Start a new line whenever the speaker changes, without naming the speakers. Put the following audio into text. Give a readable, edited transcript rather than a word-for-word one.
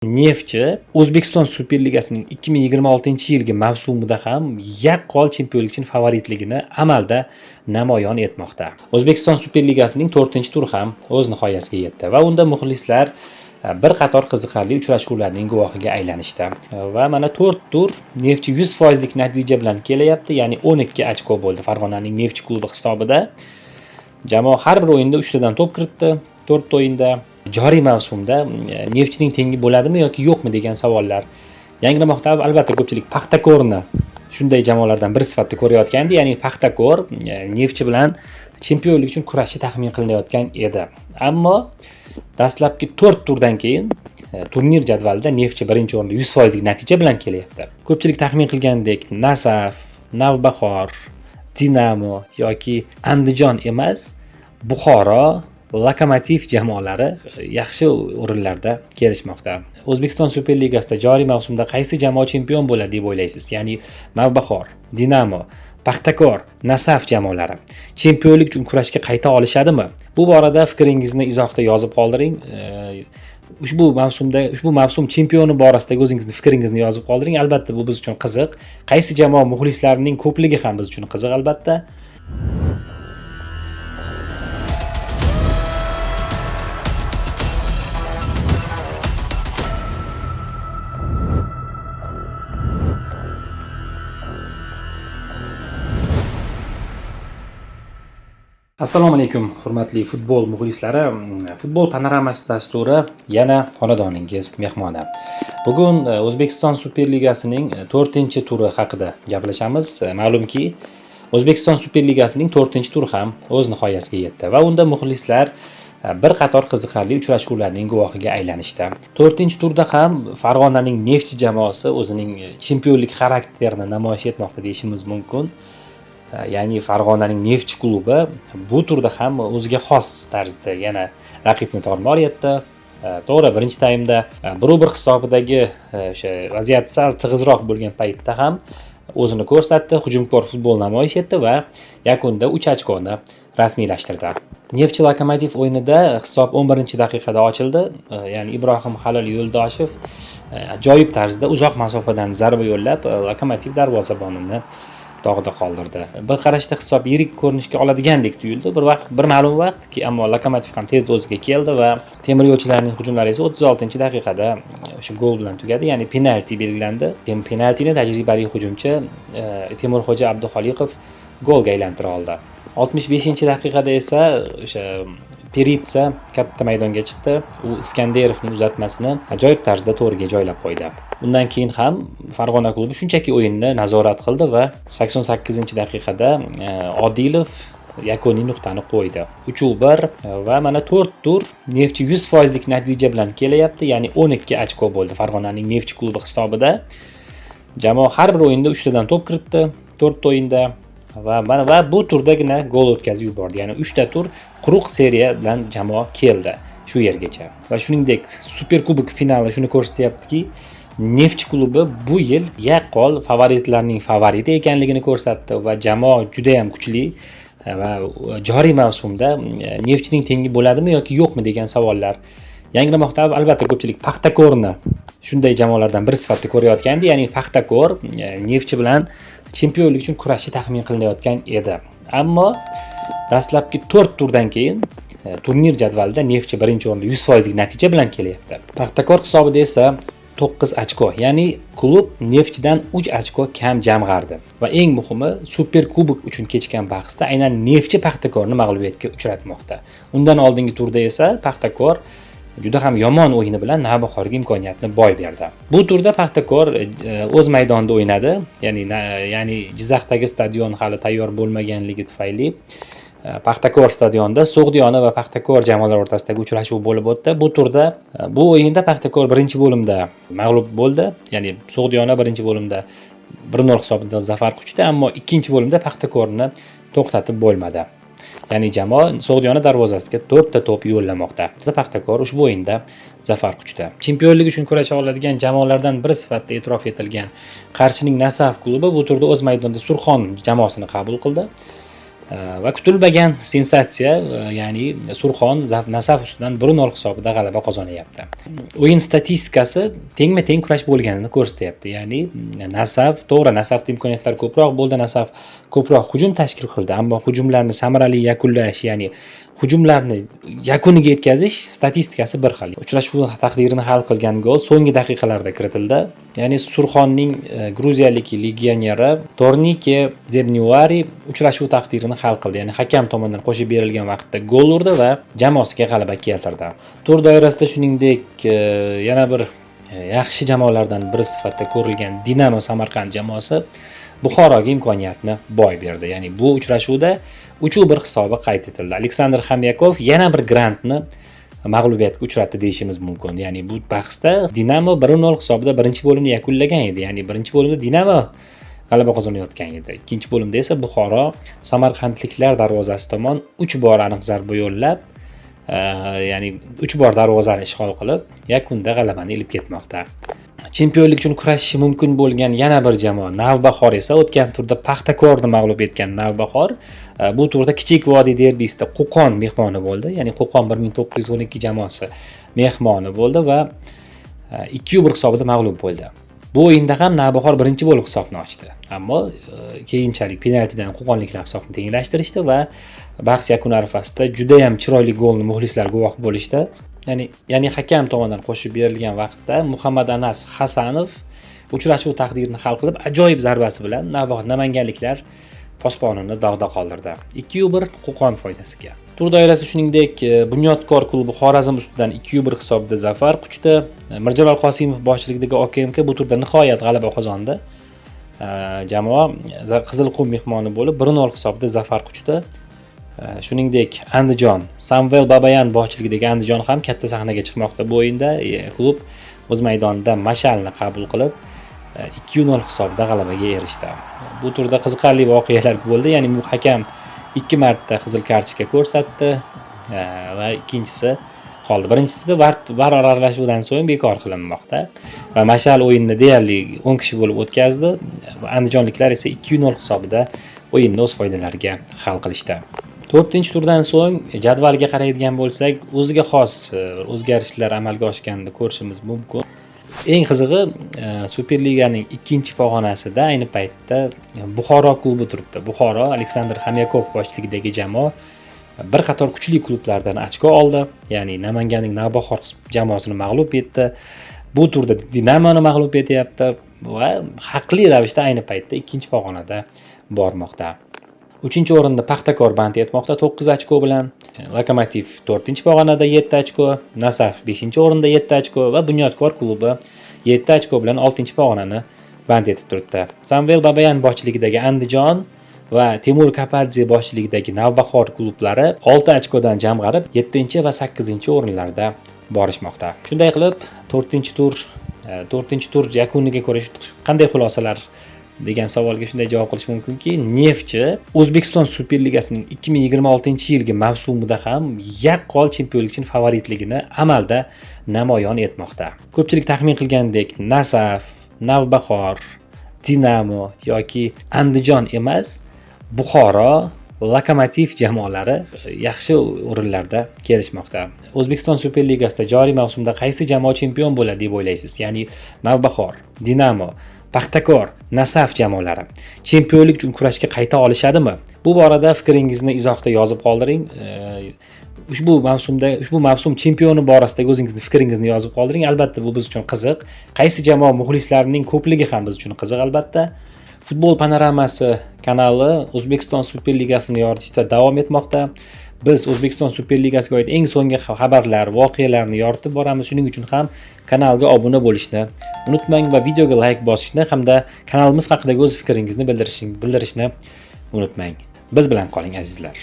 Neftchi O'zbekiston Superligasining 2026-yilgi mavsumida ham yaqqol chempionlik uchun favoritligini amalda namoyon etmoqda. O'zbekiston Superligasining 4-turi ham o'z nihoyasiga yetdi va unda muxlislar bir qator qiziqarli uchrashuvlarning guvohiga aylanishdi. Va mana 4 tur Neftchi 100% lik natija bilan kelyapti, ya'ni 12 ochko bo'ldi Farg'onaning Neftchi klubi hisobida. Jamoa har bir o'yinda 3 tadan to'p kiritdi, 4 o'yinda. Joriy mavsumda Neftchining tengi bo'ladimi yoki yo'qmi degan savollar yangramoqda. Albatta ko'pchilik Paxtakorni shunday jamoalardan biri sifatida ko'rayotgandi, ya'ni Paxtakor Neftchi bilan chempionlik uchun kurashi taxmin qilinayotgan edi. Ammo dastlabki 4 turdan keyin turnir jadvalida Neftchi birinchi o'rinda 100% lik natija bilan kelyapti. Ko'pchilik taxmin qilgandek Nasaf, Navbahor, Dinamo yoki Andijon emas, Buxoro, Lokomotiv jamoalari yaxshi o'rinlarda kelishmoqda. O'zbekiston Superligasida joriy mavsumda qaysi jamoa chempion bo'ladi deb o'ylaysiz? Ya'ni Navbahor, Dinamo, Paxtakor, Nasaf jamoalari chempionlik uchun kurashga qayta olishadimi? Bu borada fikringizni izohda yozib qoldiring. Ushbu mavsum chempioni borasidagi o'zingizning fikringizni yozib qoldiring. Albatta bu biz uchun qiziq. Qaysi jamoa muxlislarining ko'pligi ham biz uchun qiziq albatta. Assalomu alaykum hurmatli futbol muxlislari. Futbol panoramasi dasturi yana xonadoningiz mehmoni. Bugun O'zbekiston Superligasining 4-turi haqida gaplashamiz. Ma'lumki, O'zbekiston Superligasining 4-turi ham o'z nihoyasiga yetdi va unda muxlislar bir qator qiziqarli uchrashuvlarning guvohiga aylanishdi. 4-turda ham Farg'onaning Neftchi jamoasi o'zining chempionlik xarakterini namoyish etmoqda deyishimiz mumkin. Ya'ni Farg'onaning Neftchi klubi bu turda ham o'ziga xos tarzda yana raqibni tor-mor etdi. To'g'ri, birinchi taymda 1-1 hisobidagi o'sha vaziyat sal tig'izroq bo'lgan paytda ham o'zini ko'rsatdi, hujumkor futbol namoyish etdi va yakunda 3 ochkoni rasmiylashtirdi. Neftchi Lokomotiv o'yinida hisob 11-daqiqada ochildi. Ya'ni Ibrohim Halil Yo'ldoshev ajoyib tarzda uzoq masofadan zarba yo'llab Lokomotiv darvozabonini dog'da qoldirdi. Bir qarashda hisob yirik ko'rinishga oladigandek tuyuldi. Bir ma'lum vaqtki, ammo Lokomotiv ham tezda o'ziga keldi va temir yo'lchilarning hujumlari esa 36-daqiqada o'sha gol bilan tugadi, ya'ni penalti belgilandi. Penaltini tajribali hujumchi Temurxo'ja Abduxoliqov golga aylantira oldi. 65-daqiqada esa o'sha Peritsa katta maydonga chiqdi. U Iskanderovning uzatmasini ajoyib tarzda to'riga joylab qo'ydi. Undan keyin ham Farg'ona klubi shunchaki o'yinni nazorat qildi va 88-daqiqada Odilov yakuniy nuqtani qo'ydi. 3-1 va mana 4 tur Neftchi 100% lik natija bilan kelyapti, ya'ni 12 ochko bo'ldi Farg'onaning Neftchi klubi hisobida. Jamoa har bir o'yinda 3 tadan to'p kiritdi, 4 o'yinda va bu turdagina gol o'tkazib yubordi. Ya'ni 3 ta tur quruq seriya bilan jamoa keldi shu yergacha. Va shuningdek, Superkubok finali shuni ko'rsatyaptiki, Neftchi klubi bu yil yaqqol favoritlarning favoriti ekanligini ko'rsatdi va jamoa juda ham kuchli va joriy mavsumda Neftchining tengi bo'ladimi yoki yo'qmi degan savollar yangramoqda. Albatta ko'pchilik Paxtakorni shunday jamoalardan biri sifatida ko'rayotgandi, ya'ni Paxtakor Neftchi bilan chempionlik uchun kurashi taxmin qilinayotgan edi. Ammo dastlabki 4 turdan keyin turnir jadvalida Neftchi birinchi o'rinda 100% lik natija bilan kelyapti. Paxtakor hisobida esa 9 ochko, ya'ni klub Neftchidan 3 ochko kam jamg'ardi va eng muhimi Superkubok uchun kechgan bahsda aynan Neftchi Paxtakorni mag'lubiyatga uchratmoqda. Undan oldingi turda esa Paxtakor juda ham yomon o'yini bilan Navbahorga imkoniyatni boy berdi. Bu turda Paxtakor o'z maydonida o'ynadi, ya'ni Jizzaxdagi stadion hali tayyor bo'lmaganligi tufayli Paxtakor stadionida So'g'diyona va Paxtakor jamoalari o'rtasidagi uchrashuv bo'lib o'tdi. Bu turda bu o'yinda Paxtakor birinchi bo'limda mag'lub bo'ldi, ya'ni So'g'diyona birinchi bo'limda 1-0 hisobida zafar quchdi, ammo ikkinchi bo'limda Paxtakorni to'xtatib bo'lmadi. Ya'ni jamoa So'g'diyona darvozasiga 4 ta to'p yo'llamoqda. Paxtakor ushbu o'yinda zafar quchdi. Chempionlik uchun kurasha oladigan jamoalardan biri sifatida e'tirof etilgan Qarshining Nasaf klubi bu turda o'z maydonida Surxon jamoasini qabul qildi. va kutilmagan sensatsiya, ya'ni Surxon Nasaf ustidan 1-0 hisobida g'alaba qozonyapti. O'yin statistikasi tengma-teng kurash bo'lganini ko'rsatyapti. Ya'ni Nasafda imkoniyatlar ko'proq bo'ldi, Nasaf ko'proq hujum tashkil qildi, ammo hujumlarni samarali yakunlash, ya'ni hujumlarni yakuniga yetkazish statistikasi bir xil. Uchrashuv taqdirini hal qilgan gol so'nggi daqiqalarda kiritildi. Ya'ni Surxonning gruziyalik legioneri Tornike Zebnivari uchrashuv taqdirini hal qildi. Ya'ni hakam tomonidan qo'shib berilgan vaqtda gol urdi va jamoasiga g'alaba keltirdi. Tur doirasida shuningdek yana bir yaxshi jamoalardan biri sifatida ko'rilgan Dinamo Samarqand jamoasi Buxoroga imkoniyatni boy berdi. Ya'ni bu uchrashuvda 3-1 hisobi qayd etildi. Aleksandr Xamyakov yana bir grantni mag'lubiyatga uchratdi deyishimiz mumkin. Ya'ni bu bahsda Dinamo 1-0 hisobida birinchi bo'limni yakunlagan edi. Ya'ni birinchi bo'limda Dinamo g'alaba qozonayotgan edi. Ikkinchi bo'limda esa Buxoro samarqandliklar darvozasi tomon 3 bor aniq zarba yo'llab, ya'ni 3 bor darvozani ishg'ol qilib, yakunda g'alabani ilib ketmoqda. Chempionlik uchun kurashishi mumkin bo'lgan yana bir jamoa Navbahor esa o'tgan turda Paxtakorni mag'lub etgan Navbahor bu turda Kichik Vodiy derbisida Qo'qon mehmoni bo'ldi. Ya'ni Qo'qon 1912 jamoasi mehmoni bo'ldi va 2-1 hisobida mag'lub bo'ldi. Bu o'yinda ham Navbahor birinchi bo'lib hisobni ochdi. Ammo keyinchalik penaltidan qo'qonliklar hisobni tenglashtirishdi va bahs yakuni arafasida juda ham chiroyli golni muxlislar guvoh bo'lishdi. Ya'ni hakam tomonidan qo'shib berilgan vaqtda Muhammad Anas Hasanov uchrashuv taqdirini hal qilib, ajoyib zarbasi bilan namanganliklar posbonini dog'da qoldirdi. 2-1 Qo'qon foydasiga. Tur doirasi shuningdek Bunyodkor klubi Xorazm ustidan 2-1 hisobda zafar quchdi. Mirjalol Qosimov boshchiligidagi OKMK bu turda nihoyat g'alaba qozondi. Jamoa Qizilqum mehmoni bo'lib 1-0 hisobda zafar quchdi. Shuningdek Andijon Samvel Babayan boshchiligidagi Andijon ham katta sahnaga chiqmoqda bu o'yinda. Klub o'z maydonida Mashalni qabul qilib 2-0 hisobda g'alabaga erishdi. Bu turda qiziqarli voqealar bo'ldi. Ya'ni bu hakam 2 marta qizil kartochka ko'rsatdi va ikkinchisi qoldi. Birinchisida var aralashuvdan so'ng bekor qilinmoqda va Mashal o'yinni deyarli 10 kishi bo'lib o'tkazdi. Andijonliklar esa 2-0 hisobida o'yinni o'z foydalariga hal qilishdi. 4-turdan so'ng jadvalga qaraydigan bo'lsak, o'ziga xos o'zgarishlar amalga oshganini ko'rishimiz mumkin. Eng qizig'i Superliganing 2-pog'onasida ayni paytda Buxoro klubi turibdi. Buxoro Aleksandr Xamyakov boshchiligidagi jamoa bir qator kuchli klublardan ochko oldi. Ya'ni Namanganning Navbahor jamoasini mag'lub etdi. Bu turda Dinamoni mag'lub etyapti va haqli ravishda ayni paytda 2-pog'onada bormoqda. 3-o'rinda Paxtakor band etmoqda 9 ochko bilan. Lokomotiv 4-pog'onada 7 ochko, Nasaf 5-o'rinda 7 ochko va Bunyodkor klubi 7 ochko bilan 6-pog'onani band etib turibdi. Samvel Babayan boshchiligidagi Andijon va Temur Kapadze boshchiligidagi Navbahor klublari 6 ochkodan jamg'arib 7 va 8-o'rinlarda borishmoqda. Shunday qilib 4-tur yakuniga ko'ra qanday xulosalar degan savolga shunday javob qilish mumkinki, Neftchi O'zbekiston Superligasining 2026-yilgi mavsumida ham yaqqol chempionlik uchun favoritligini amalda namoyon etmoqda. Ko'pchilik taxmin qilgandek, Nasaf, Navbahor, Dinamo yoki Andijon emas, Buxoro, Lokomotiv jamoalari yaxshi o'rinlarda kelishmoqda. O'zbekiston Superligasida joriy mavsumda qaysi jamoa chempion bo'ladi deb o'ylaysiz? Ya'ni Navbahor, Dinamo, Paxtakor, Nasaf jamoalari chempionlik uchun kurashga qayta olishadimi? Bu borada fikringizni izohda yozib qoldiring. Ushbu mavsum chempioni borasidagi o'zingizning fikringizni yozib qoldiring. Albatta bu biz uchun qiziq. Qaysi jamoa muxlislarining ko'pligi ham biz uchun qiziq albatta. Futbol panoramasi kanali O'zbekiston Superligasini yoritishda davom etmoqda. Biz O'zbekiston Superligasiga oid eng so'nggi xabarlar, voqealarni yoritib boramiz. Shuning uchun ham kanalga obuna bo'lishni unutmang va videoga like bosishni hamda kanalimiz haqidagi o'z fikringizni bildirishni unutmang. Biz bilan qoling azizlar.